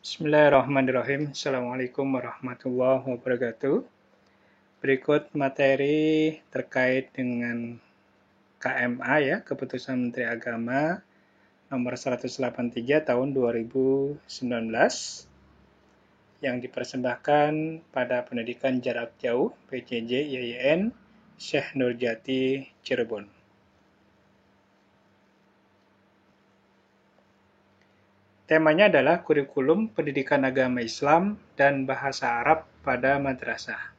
Bismillahirrahmanirrahim. Assalamualaikum warahmatullahi wabarakatuh. Berikut materi terkait dengan KMA ya, Keputusan Menteri Agama nomor 183 tahun 2019 yang dipersembahkan pada pendidikan jarak jauh PJJ IAIN Syekh Nurjati Cirebon. Temanya adalah kurikulum pendidikan agama Islam dan bahasa Arab pada madrasah.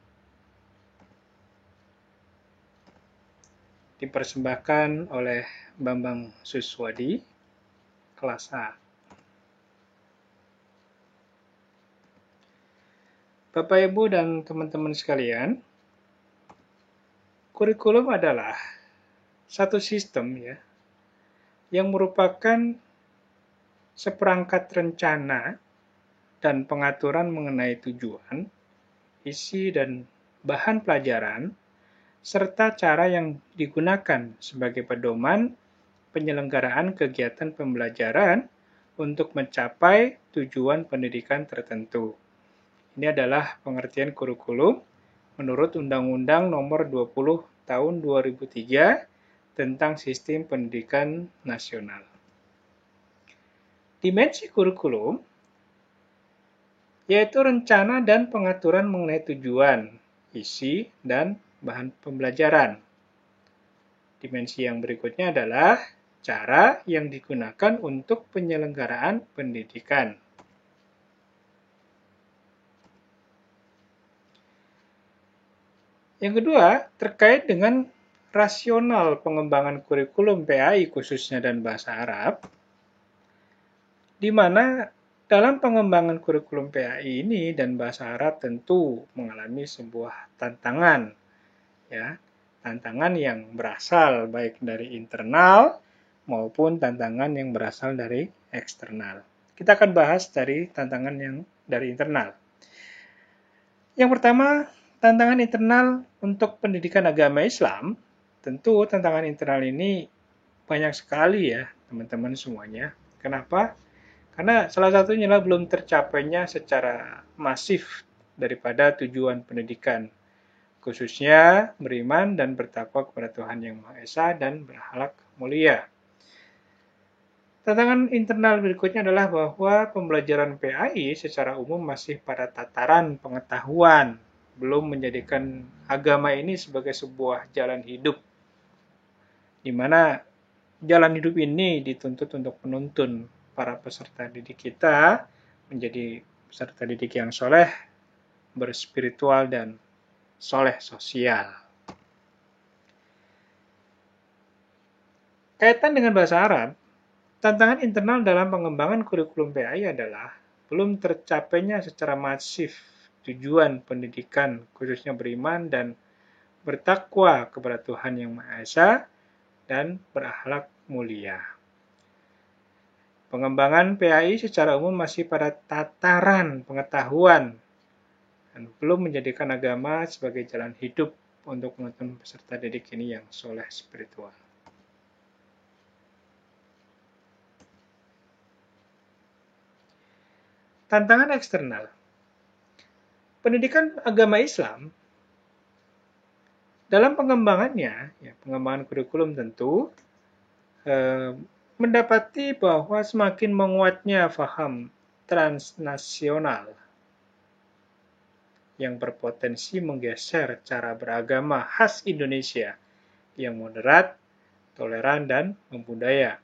Dipersembahkan oleh Bambang Suswadi, kelas A. Bapak, Ibu, dan teman-teman sekalian, kurikulum adalah satu sistem ya, yang merupakan seperangkat rencana dan pengaturan mengenai tujuan, isi dan bahan pelajaran, serta cara yang digunakan sebagai pedoman penyelenggaraan kegiatan pembelajaran untuk mencapai tujuan pendidikan tertentu. Ini adalah pengertian kurikulum menurut Undang-Undang Nomor 20 Tahun 2003 tentang Sistem Pendidikan Nasional. Dimensi kurikulum yaitu rencana dan pengaturan mengenai tujuan, isi, dan bahan pembelajaran. Dimensi yang berikutnya adalah cara yang digunakan untuk penyelenggaraan pendidikan. Yang kedua, terkait dengan rasional pengembangan kurikulum PAI khususnya dan bahasa Arab, di mana dalam pengembangan kurikulum PAI ini dan bahasa Arab tentu mengalami sebuah tantangan, ya, tantangan yang berasal baik dari internal maupun tantangan yang berasal dari eksternal. Kita akan bahas dari tantangan yang dari internal. Yang pertama, tantangan internal untuk pendidikan agama Islam. Tentu tantangan internal ini banyak sekali ya, teman-teman semuanya. Kenapa? Karena salah satunya adalah belum tercapainya secara masif daripada tujuan pendidikan, khususnya beriman dan bertakwa kepada Tuhan Yang Maha Esa dan berakhlak mulia. Tantangan internal berikutnya adalah bahwa pembelajaran PAI secara umum masih pada tataran pengetahuan, belum menjadikan agama ini sebagai sebuah jalan hidup, di mana jalan hidup ini dituntut untuk menuntun para peserta didik kita menjadi peserta didik yang soleh, berspiritual, dan soleh sosial. Kaitan dengan bahasa Arab, tantangan internal dalam pengembangan kurikulum PAI adalah belum tercapainya secara masif tujuan pendidikan khususnya beriman dan bertakwa kepada Tuhan Yang Maha Esa dan berakhlak mulia. Pengembangan PAI secara umum masih pada tataran pengetahuan dan belum menjadikan agama sebagai jalan hidup untuk menuntun peserta didik ini yang soleh spiritual. Tantangan eksternal. Pendidikan agama Islam dalam pengembangannya, ya, pengembangan kurikulum tentu mendapati bahwa semakin menguatnya faham transnasional yang berpotensi menggeser cara beragama khas Indonesia yang moderat, toleran, dan membudaya.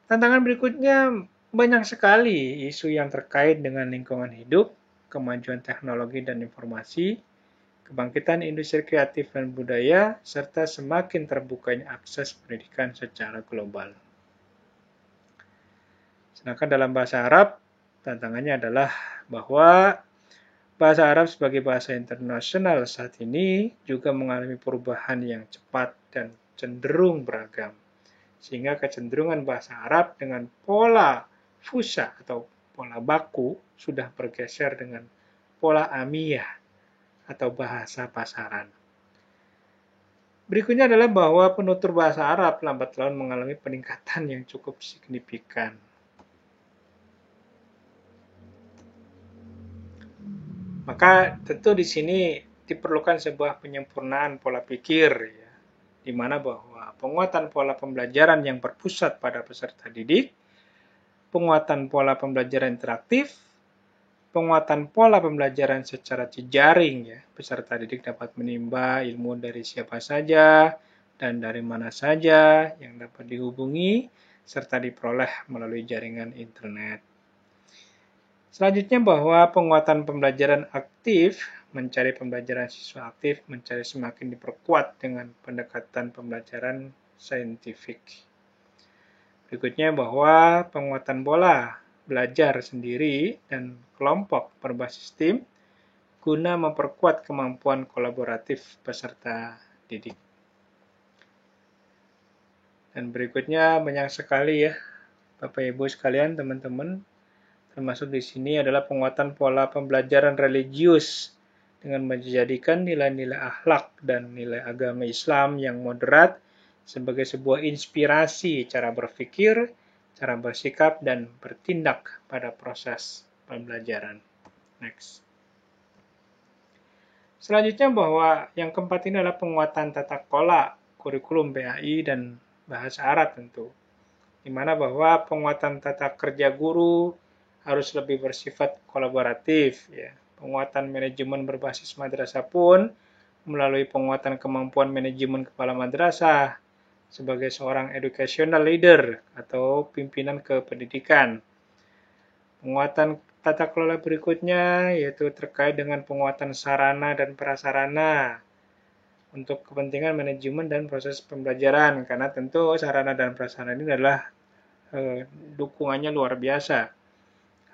Tantangan berikutnya banyak sekali isu yang terkait dengan lingkungan hidup, kemajuan teknologi dan informasi, kebangkitan industri kreatif dan budaya, serta semakin terbukanya akses pendidikan secara global. Sedangkan dalam bahasa Arab, tantangannya adalah bahwa bahasa Arab sebagai bahasa internasional saat ini juga mengalami perubahan yang cepat dan cenderung beragam. Sehingga kecenderungan bahasa Arab dengan pola fusha atau pola baku sudah bergeser dengan pola amiyah atau bahasa pasaran. Berikutnya adalah bahwa penutur bahasa Arab lambat laun mengalami peningkatan yang cukup signifikan. Maka tentu di sini diperlukan sebuah penyempurnaan pola pikir, ya, di mana bahwa penguatan pola pembelajaran yang berpusat pada peserta didik, penguatan pola pembelajaran interaktif, penguatan pola pembelajaran secara jejaring, ya, peserta didik dapat menimba ilmu dari siapa saja dan dari mana saja yang dapat dihubungi serta diperoleh melalui jaringan internet. Selanjutnya bahwa penguatan pembelajaran aktif, mencari pembelajaran siswa aktif, mencari semakin diperkuat dengan pendekatan pembelajaran saintifik. Berikutnya bahwa penguatan pola belajar sendiri dan kelompok berbasis tim guna memperkuat kemampuan kolaboratif peserta didik. Dan berikutnya banyak sekali ya Bapak Ibu sekalian, teman-teman, termasuk di sini adalah penguatan pola pembelajaran religius dengan menjadikan nilai-nilai akhlak dan nilai agama Islam yang moderat sebagai sebuah inspirasi cara berpikir, cara bersikap, dan bertindak pada proses pembelajaran. Next. Selanjutnya bahwa yang keempat ini adalah penguatan tata kelola kurikulum PAI dan bahasa Arab tentu. Di mana bahwa penguatan tata kerja guru harus lebih bersifat kolaboratif, ya. Penguatan manajemen berbasis madrasah pun melalui penguatan kemampuan manajemen kepala madrasah sebagai seorang educational leader atau pimpinan kependidikan. Penguatan tata kelola berikutnya yaitu terkait dengan penguatan sarana dan prasarana untuk kepentingan manajemen dan proses pembelajaran, karena tentu sarana dan prasarana ini adalah dukungannya luar biasa.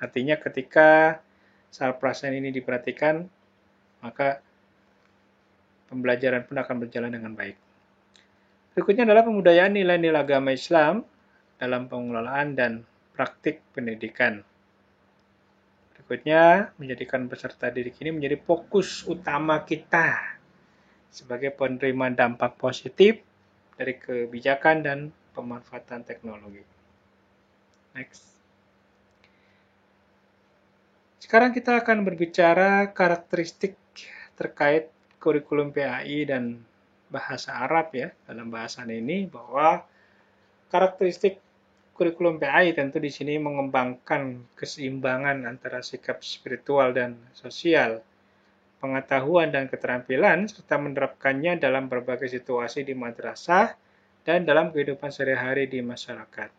Artinya ketika sarprasarana ini diperhatikan, maka pembelajaran pun akan berjalan dengan baik. Berikutnya adalah pembudayaan nilai-nilai agama Islam dalam pengelolaan dan praktik pendidikan. Berikutnya, menjadikan peserta didik ini menjadi fokus utama kita sebagai penerima dampak positif dari kebijakan dan pemanfaatan teknologi. Next. Sekarang kita akan berbicara karakteristik terkait kurikulum PAI dan bahasa Arab ya. Dalam bahasan ini bahwa karakteristik kurikulum PAI tentu di sini mengembangkan keseimbangan antara sikap spiritual dan sosial, pengetahuan dan keterampilan, serta menerapkannya dalam berbagai situasi di madrasah dan dalam kehidupan sehari-hari di masyarakat.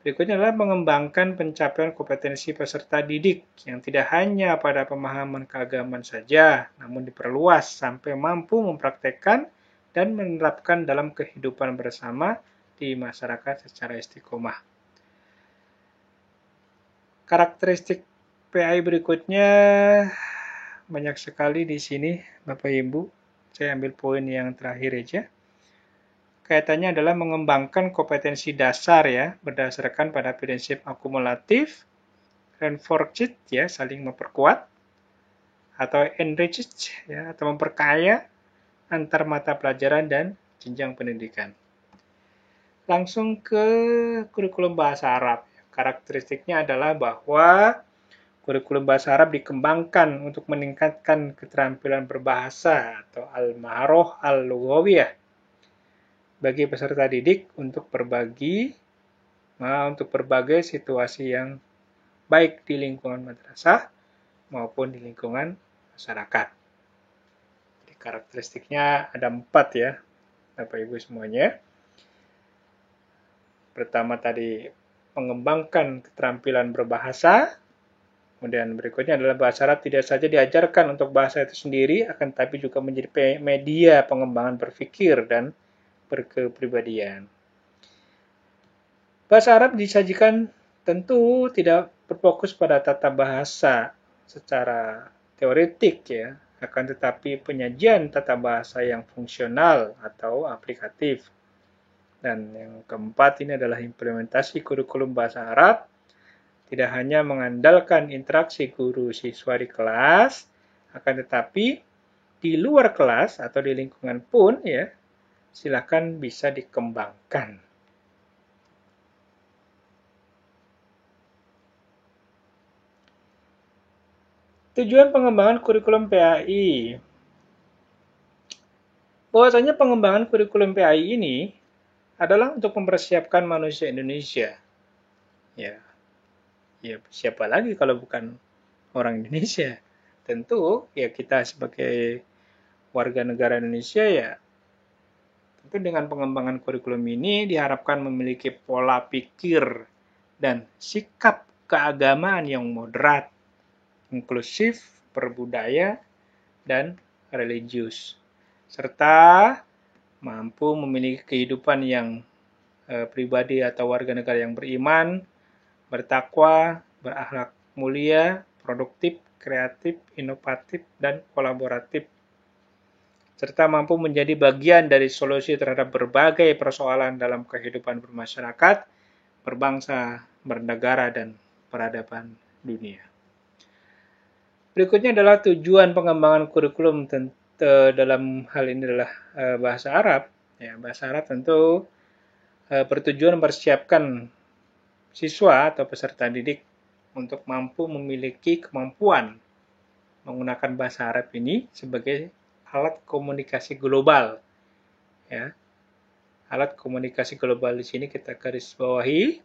Berikutnya adalah mengembangkan pencapaian kompetensi peserta didik yang tidak hanya pada pemahaman keagamaan saja, namun diperluas sampai mampu mempraktekkan dan menerapkan dalam kehidupan bersama di masyarakat secara istiqomah. Karakteristik PAI berikutnya banyak sekali di sini, Bapak Ibu. Saya ambil poin yang terakhir aja. Kaitannya adalah mengembangkan kompetensi dasar ya, berdasarkan pada prinsip akumulatif, reinforced ya, saling memperkuat, atau enriched ya, atau memperkaya antar mata pelajaran dan jenjang pendidikan. Langsung ke kurikulum bahasa Arab. Karakteristiknya adalah bahwa kurikulum bahasa Arab dikembangkan untuk meningkatkan keterampilan berbahasa atau al-maharoh al-lughawiyah bagi peserta didik untuk berbagai situasi yang baik di lingkungan madrasah maupun di lingkungan masyarakat. Jadi karakteristiknya ada 4 ya, Bapak Ibu semuanya. Pertama tadi mengembangkan keterampilan berbahasa. Kemudian berikutnya adalah bahasa Arab tidak saja diajarkan untuk bahasa itu sendiri, akan tapi juga menjadi media pengembangan berpikir dan berkepribadian. Bahasa Arab disajikan tentu tidak berfokus pada tata bahasa secara teoretik ya, akan tetapi penyajian tata bahasa yang fungsional atau aplikatif. Dan yang keempat ini adalah implementasi kurikulum bahasa Arab, tidak hanya mengandalkan interaksi guru siswa di kelas, akan tetapi di luar kelas atau di lingkungan pun ya, silakan bisa dikembangkan. Tujuan pengembangan kurikulum PAI. Bahwasanya pengembangan kurikulum PAI ini adalah untuk mempersiapkan manusia Indonesia. Ya, ya siapa lagi kalau bukan orang Indonesia? Tentu ya kita sebagai warga negara Indonesia ya tentu dengan pengembangan kurikulum ini diharapkan memiliki pola pikir dan sikap keagamaan yang moderat, inklusif, berbudaya, dan religius, serta mampu memiliki kehidupan yang pribadi atau warga negara yang beriman, bertakwa, berakhlak mulia, produktif, kreatif, inovatif, dan kolaboratif, serta mampu menjadi bagian dari solusi terhadap berbagai persoalan dalam kehidupan bermasyarakat, berbangsa, bernegara, dan peradaban dunia. Berikutnya adalah tujuan pengembangan kurikulum dalam hal ini adalah bahasa Arab. Ya, bahasa Arab tentu bertujuan mempersiapkan siswa atau peserta didik untuk mampu memiliki kemampuan menggunakan bahasa Arab ini sebagai alat komunikasi global. Ya, alat komunikasi global di sini kita garis bawahi,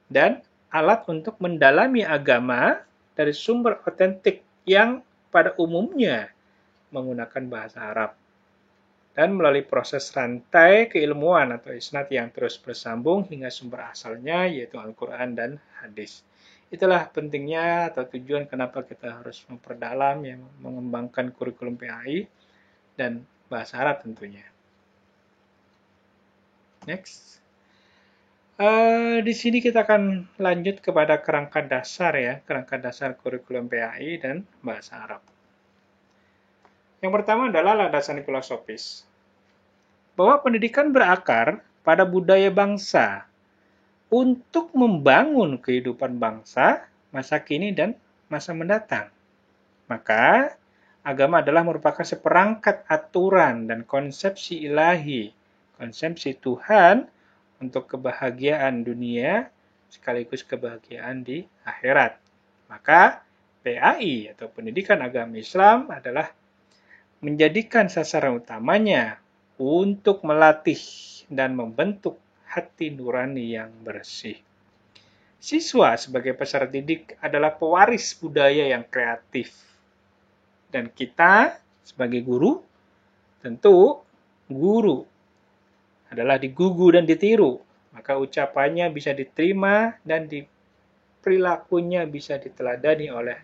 dan alat untuk mendalami agama dari sumber otentik yang pada umumnya menggunakan bahasa Arab, dan melalui proses rantai keilmuan atau isnad yang terus bersambung hingga sumber asalnya yaitu Al-Quran dan hadis. Itulah pentingnya atau tujuan kenapa kita harus memperdalam yang mengembangkan kurikulum PAI dan bahasa Arab tentunya. Next. Di sini kita akan lanjut kepada kerangka dasar ya, kerangka dasar kurikulum PAI dan bahasa Arab. Yang pertama adalah landasan filosofis. Bahwa pendidikan berakar pada budaya bangsa untuk membangun kehidupan bangsa masa kini dan masa mendatang. Maka, agama adalah merupakan seperangkat aturan dan konsepsi ilahi, konsepsi Tuhan untuk kebahagiaan dunia sekaligus kebahagiaan di akhirat. Maka, PAI atau Pendidikan Agama Islam adalah menjadikan sasaran utamanya untuk melatih dan membentuk hati nurani yang bersih. Siswa sebagai peserta didik adalah pewaris budaya yang kreatif. Dan kita sebagai guru, tentu guru adalah digugu dan ditiru. Maka ucapannya bisa diterima dan perilakunya bisa diteladani oleh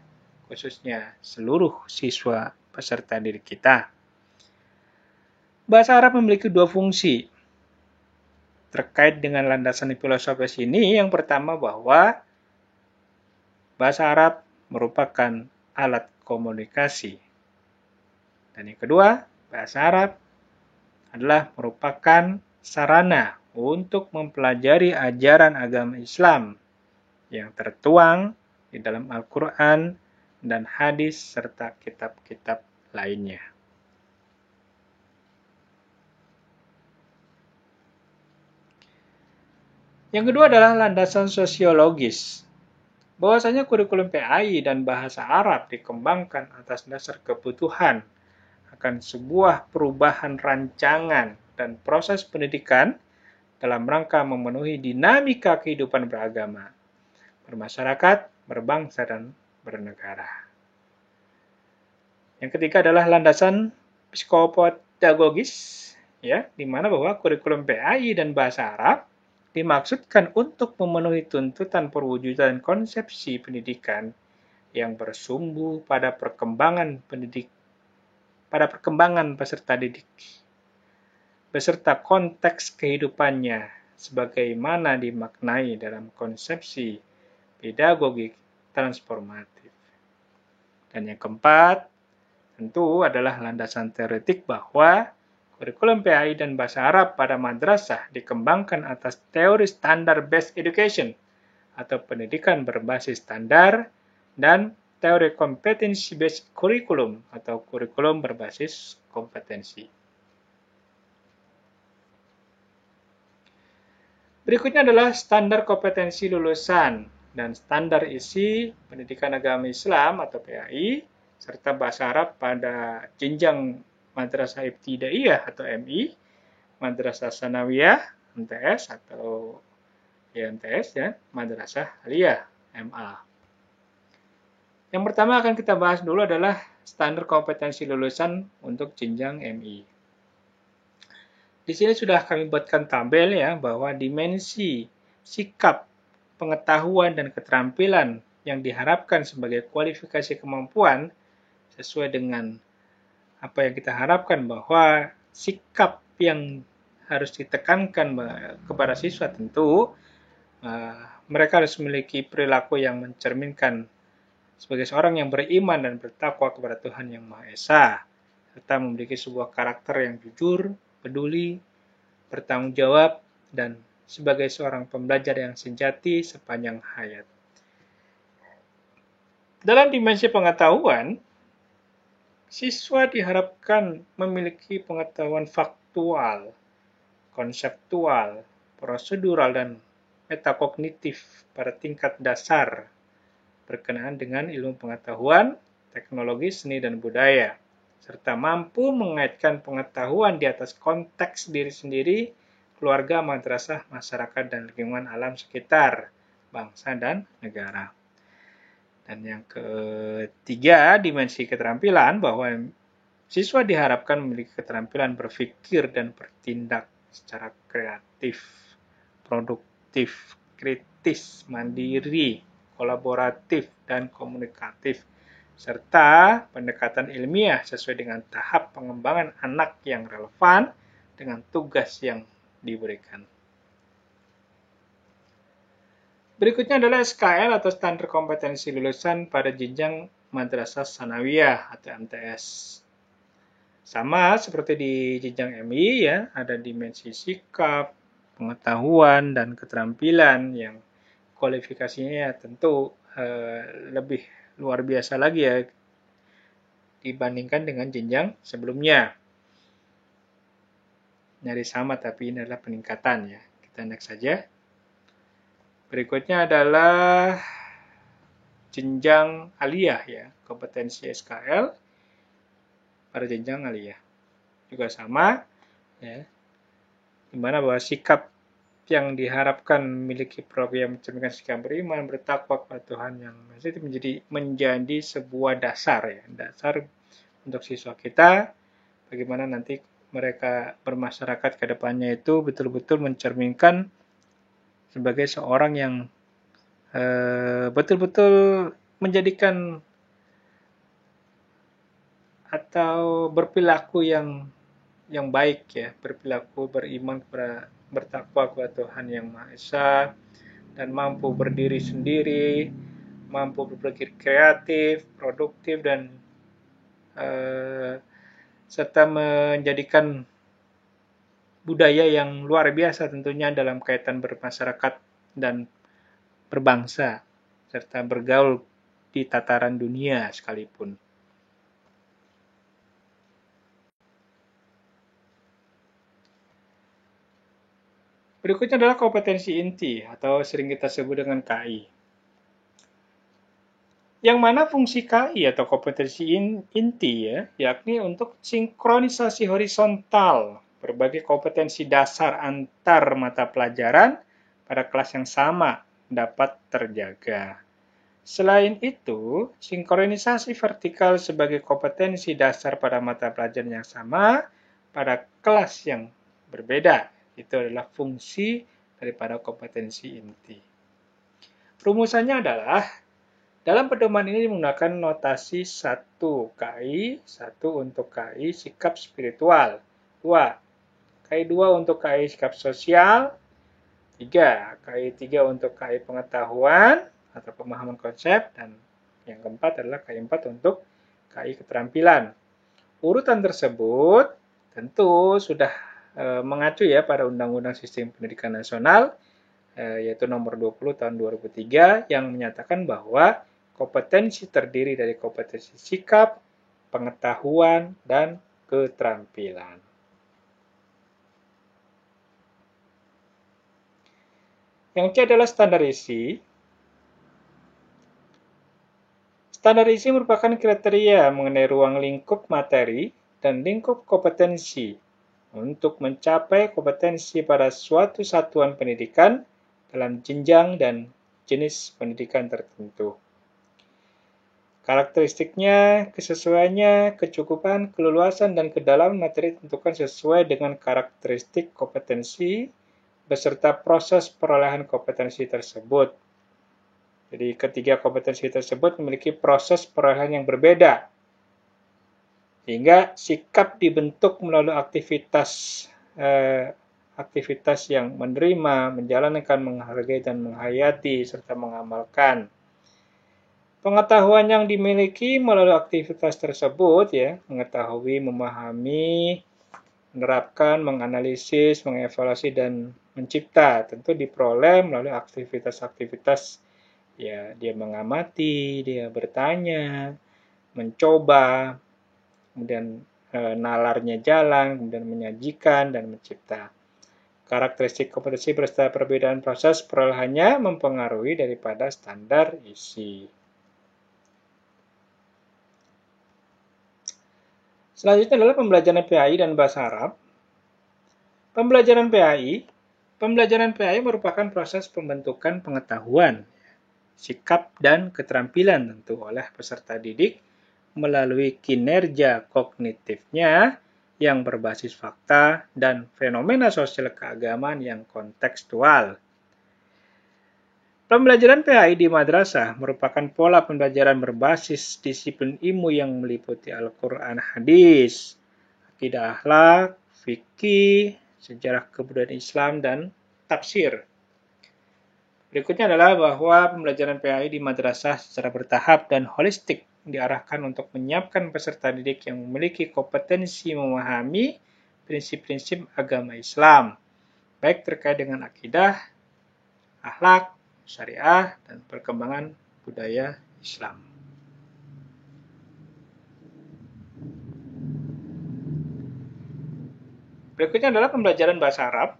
khususnya seluruh siswa peserta didik kita. Bahasa Arab memiliki dua fungsi terkait dengan landasan filosofis ini. Yang pertama bahwa bahasa Arab merupakan alat komunikasi. Dan yang kedua, bahasa Arab adalah merupakan sarana untuk mempelajari ajaran agama Islam yang tertuang di dalam Al-Quran dan hadis serta kitab-kitab lainnya. Yang kedua adalah landasan sosiologis. Bahwasanya kurikulum PAI dan bahasa Arab dikembangkan atas dasar kebutuhan akan sebuah perubahan rancangan dan proses pendidikan dalam rangka memenuhi dinamika kehidupan beragama, bermasyarakat, berbangsa, dan bernegara. Yang ketiga adalah landasan psikopedagogis, ya, di mana bahwa kurikulum PAI dan bahasa Arab dimaksudkan untuk memenuhi tuntutan perwujudan konsepsi pendidikan yang bersumbu pada perkembangan peserta didik, beserta konteks kehidupannya sebagaimana dimaknai dalam konsepsi pedagogik transformatif. Dan yang keempat, tentu adalah landasan teoretik bahwa kurikulum PAI dan bahasa Arab pada madrasah dikembangkan atas teori standar based education atau pendidikan berbasis standar dan teori competency based curriculum atau kurikulum berbasis kompetensi. Berikutnya adalah standar kompetensi lulusan dan standar isi pendidikan agama Islam atau PAI serta bahasa Arab pada jenjang Madrasah Ibtidaiyah atau MI, Madrasah Sanawiyah MTS atau MTS, dan Madrasah Aliyah MA. Yang pertama akan kita bahas dulu adalah standar kompetensi lulusan untuk jenjang MI. Di sini sudah kami buatkan tabel ya, bahwa dimensi sikap, pengetahuan, dan keterampilan yang diharapkan sebagai kualifikasi kemampuan sesuai dengan apa yang kita harapkan, bahwa sikap yang harus ditekankan kepada siswa tentu mereka harus memiliki perilaku yang mencerminkan sebagai seorang yang beriman dan bertakwa kepada Tuhan Yang Maha Esa, serta memiliki sebuah karakter yang jujur, peduli, bertanggung jawab, dan sebagai seorang pembelajar yang sejati sepanjang hayat. Dalam dimensi pengetahuan, siswa diharapkan memiliki pengetahuan faktual, konseptual, prosedural, dan metakognitif pada tingkat dasar berkenaan dengan ilmu pengetahuan, teknologi, seni, dan budaya, serta mampu mengaitkan pengetahuan di atas konteks diri sendiri, keluarga, madrasah, masyarakat, dan lingkungan alam sekitar, bangsa, dan negara. Dan yang ketiga, dimensi keterampilan, bahwa siswa diharapkan memiliki keterampilan berpikir dan bertindak secara kreatif, produktif, kritis, mandiri, kolaboratif, dan komunikatif, serta pendekatan ilmiah sesuai dengan tahap pengembangan anak yang relevan dengan tugas yang diberikan. Berikutnya adalah SKL atau Standar Kompetensi Lulusan pada jenjang Madrasah Sanawiyah atau MTS. Sama seperti di jenjang MI ya, ada dimensi sikap, pengetahuan, dan keterampilan yang kualifikasinya tentu lebih luar biasa lagi ya dibandingkan dengan jenjang sebelumnya. Nyari sama tapi ini adalah peningkatan ya. Kita next saja. Berikutnya adalah jenjang aliyah ya, kompetensi SKL pada jenjang aliyah. Juga sama ya. Dimana bahwa sikap yang diharapkan memiliki program mencerminkan sikap beriman, bertakwa kepada Tuhan Yang Maha Esa itu menjadi sebuah dasar ya, dasar untuk siswa kita bagaimana nanti mereka bermasyarakat ke depannya itu betul-betul mencerminkan sebagai seorang yang betul-betul menjadikan atau berperilaku yang baik ya, berperilaku beriman kepada bertakwa kepada Tuhan Yang Maha Esa, dan mampu berdiri sendiri, mampu berpikir kreatif, produktif, dan serta menjadikan budaya yang luar biasa tentunya dalam kaitan bermasyarakat dan berbangsa, serta bergaul di tataran dunia sekalipun. Berikutnya adalah kompetensi inti atau sering kita sebut dengan KI. Yang mana fungsi KI atau kompetensi inti ya, yakni untuk sinkronisasi horizontal berbagai kompetensi dasar antar mata pelajaran pada kelas yang sama dapat terjaga. Selain itu, sinkronisasi vertikal sebagai kompetensi dasar pada mata pelajaran yang sama pada kelas yang berbeda. Itu adalah fungsi daripada kompetensi inti. Rumusannya adalah, dalam pedoman ini menggunakan notasi 1 KI, 1 untuk KI sikap spiritual, 2 KI 2 untuk KI sikap sosial, 3 KI 3 untuk KI pengetahuan atau pemahaman konsep, dan yang keempat adalah KI 4 untuk KI keterampilan. Urutan tersebut tentu sudah mengacu ya pada Undang-Undang Sistem Pendidikan Nasional yaitu nomor 20 tahun 2003 yang menyatakan bahwa kompetensi terdiri dari kompetensi sikap, pengetahuan, dan keterampilan. Yang C adalah standar isi. Standar isi merupakan kriteria mengenai ruang lingkup materi dan lingkup kompetensi untuk mencapai kompetensi pada suatu satuan pendidikan dalam jenjang dan jenis pendidikan tertentu. Karakteristiknya, kesesuaiannya, kecukupan, keleluasan, dan kedalaman materi ditentukan sesuai dengan karakteristik kompetensi beserta proses perolehan kompetensi tersebut. Jadi ketiga kompetensi tersebut memiliki proses perolehan yang berbeda, sehingga sikap dibentuk melalui aktivitas yang menerima, menjalankan, menghargai, dan menghayati, serta mengamalkan. Pengetahuan yang dimiliki melalui aktivitas tersebut, mengetahui, memahami, menerapkan, menganalisis, mengevaluasi, dan mencipta, tentu diperoleh melalui aktivitas-aktivitas. Dia mengamati, dia bertanya, mencoba, kemudian nalarnya jalan, kemudian menyajikan, dan mencipta. Karakteristik kompetensi beserta perbedaan proses perolehannya mempengaruhi daripada standar isi. Selanjutnya adalah pembelajaran PAI dan bahasa Arab. Pembelajaran PAI merupakan proses pembentukan pengetahuan, sikap, dan keterampilan tentu oleh peserta didik melalui kinerja kognitifnya yang berbasis fakta dan fenomena sosial keagamaan yang kontekstual. Pembelajaran PAI di madrasah merupakan pola pembelajaran berbasis disiplin ilmu yang meliputi Al-Quran, hadis, akidah akhlak, fikih, sejarah kebudayaan Islam, dan tafsir. Berikutnya adalah bahwa pembelajaran PAI di madrasah secara bertahap dan holistik diarahkan untuk menyiapkan peserta didik yang memiliki kompetensi memahami prinsip-prinsip agama Islam, baik terkait dengan akidah, akhlak, syariah, dan perkembangan budaya Islam. Berikutnya adalah pembelajaran bahasa Arab.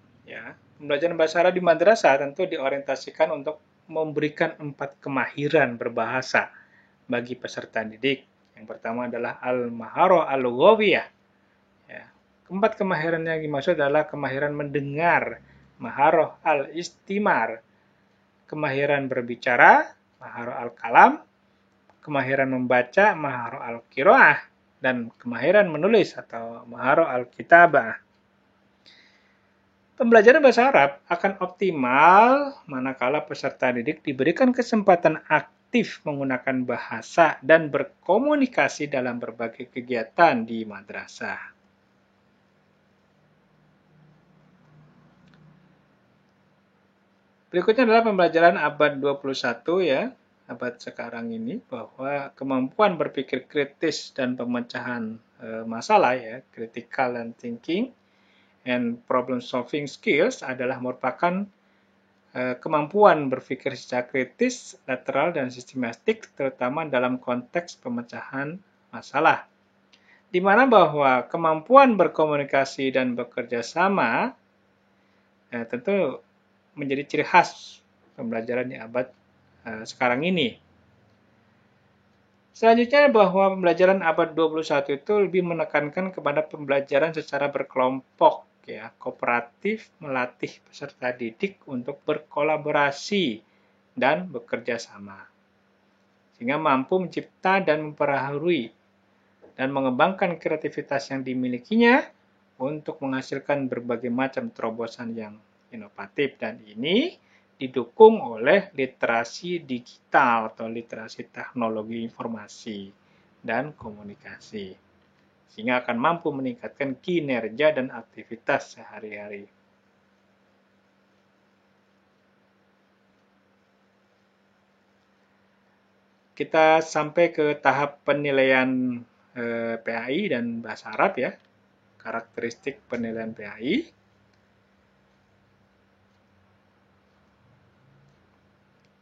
Pembelajaran bahasa Arab di madrasah tentu diorientasikan untuk memberikan 4 kemahiran berbahasa bagi peserta didik. Yang pertama adalah al-maharah al-lughawiyah. Keempat kemahiran yang dimaksud adalah kemahiran mendengar, maharah al-istimar, kemahiran berbicara, maharah al-kalam, kemahiran membaca, maharah al-qiraah, dan kemahiran menulis atau maharah al-kitabah. Pembelajaran bahasa Arab akan optimal manakala peserta didik diberikan kesempatan aktif menggunakan bahasa dan berkomunikasi dalam berbagai kegiatan di madrasah. Berikutnya adalah pembelajaran abad 21 abad sekarang ini, bahwa kemampuan berpikir kritis dan pemecahan masalah critical and thinking and problem solving skills adalah merupakan kemampuan berpikir secara kritis, lateral, dan sistematik, terutama dalam konteks pemecahan masalah. Di mana bahwa kemampuan berkomunikasi dan bekerja sama tentu menjadi ciri khas pembelajaran di abad sekarang ini. Selanjutnya bahwa pembelajaran abad 21 itu lebih menekankan kepada pembelajaran secara berkelompok, kooperatif, melatih peserta didik untuk berkolaborasi dan bekerja sama, sehingga mampu mencipta dan memperbaharui dan mengembangkan kreativitas yang dimilikinya untuk menghasilkan berbagai macam terobosan yang inovatif, dan ini didukung oleh literasi digital atau literasi teknologi informasi dan komunikasi, sehingga akan mampu meningkatkan kinerja dan aktivitas sehari-hari. Kita sampai ke tahap penilaian PAI dan bahasa Arab karakteristik penilaian PAI.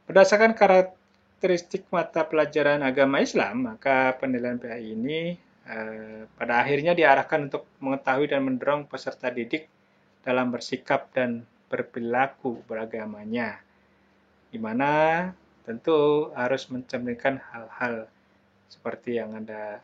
Berdasarkan karakteristik mata pelajaran agama Islam, maka penilaian PAI ini pada akhirnya diarahkan untuk mengetahui dan mendorong peserta didik dalam bersikap dan berperilaku beragamanya, di mana tentu harus mencerminkan hal-hal seperti yang Anda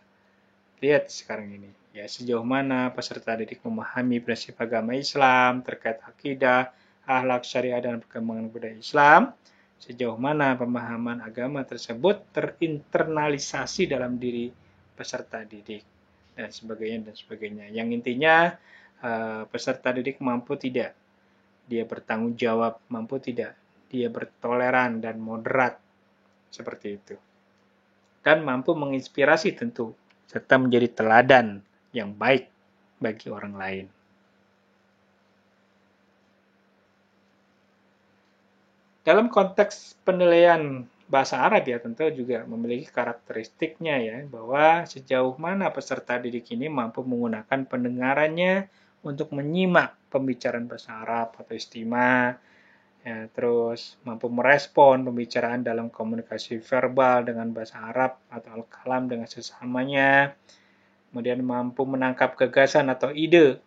lihat sekarang ini. Ya, sejauh mana peserta didik memahami prinsip agama Islam terkait akidah, akhlak syariah dan perkembangan budaya Islam, sejauh mana pemahaman agama tersebut terinternalisasi dalam diri peserta didik, dan sebagainya dan sebagainya. Yang intinya peserta didik mampu tidak dia bertanggung jawab, mampu tidak dia bertoleran dan moderat, seperti itu. Dan mampu menginspirasi tentu, serta menjadi teladan yang baik bagi orang lain. Dalam konteks penilaian bahasa Arab ya tentu juga memiliki karakteristiknya ya, bahwa sejauh mana peserta didik ini mampu menggunakan pendengarannya untuk menyimak pembicaraan bahasa Arab atau istimah, ya, terus mampu merespon pembicaraan dalam komunikasi verbal dengan bahasa Arab atau al-kalam dengan sesamanya, kemudian mampu menangkap gagasan atau ide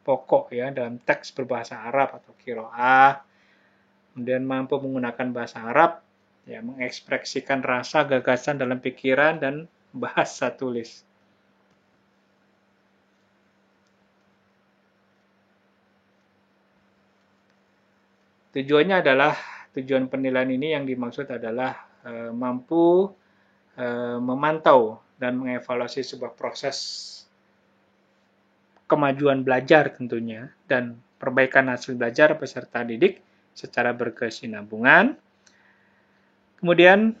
pokok ya dalam teks berbahasa Arab atau qiraah, kemudian mampu menggunakan bahasa Arab ya mengekspresikan rasa gagasan dalam pikiran dan bahasa tulis. Tujuan penilaian ini yang dimaksud adalah mampu memantau dan mengevaluasi sebuah proses kemajuan belajar tentunya dan perbaikan hasil belajar peserta didik secara berkesinambungan. Kemudian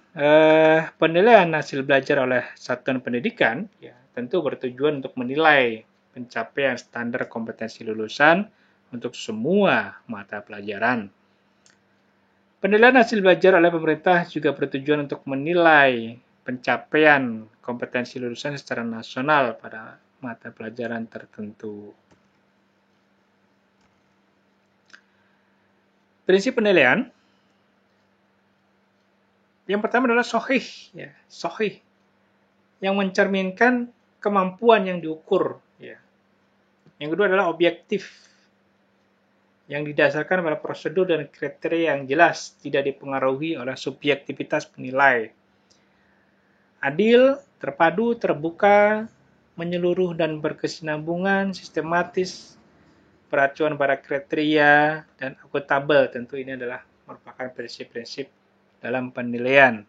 penilaian hasil belajar oleh satuan pendidikan ya tentu bertujuan untuk menilai pencapaian standar kompetensi lulusan untuk semua mata pelajaran. Penilaian hasil belajar oleh pemerintah juga bertujuan untuk menilai pencapaian kompetensi lulusan secara nasional pada mata pelajaran tertentu. Prinsip penilaian yang pertama adalah sahih, ya, sahih, yang mencerminkan kemampuan yang diukur. Ya. Yang kedua adalah objektif, yang didasarkan pada prosedur dan kriteria yang jelas, tidak dipengaruhi oleh subjektivitas penilai. Adil, terpadu, terbuka, menyeluruh dan berkesinambungan, sistematis, beracuan pada kriteria, dan akuntabel. Tentu ini adalah merupakan prinsip-prinsip dalam penilaian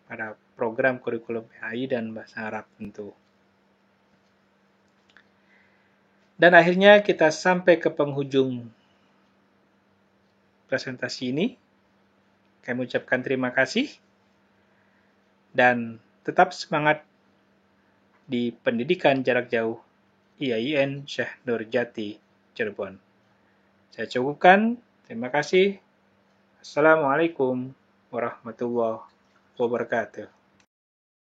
pada program kurikulum PAI dan bahasa Arab tentu. Dan akhirnya kita sampai ke penghujung presentasi ini. Kami ucapkan terima kasih dan tetap semangat di pendidikan jarak jauh IAIN Syekh Nurjati Cirebon. Saya cukupkan. Terima kasih. Assalamualaikum warahmatullahi wabarakatuh.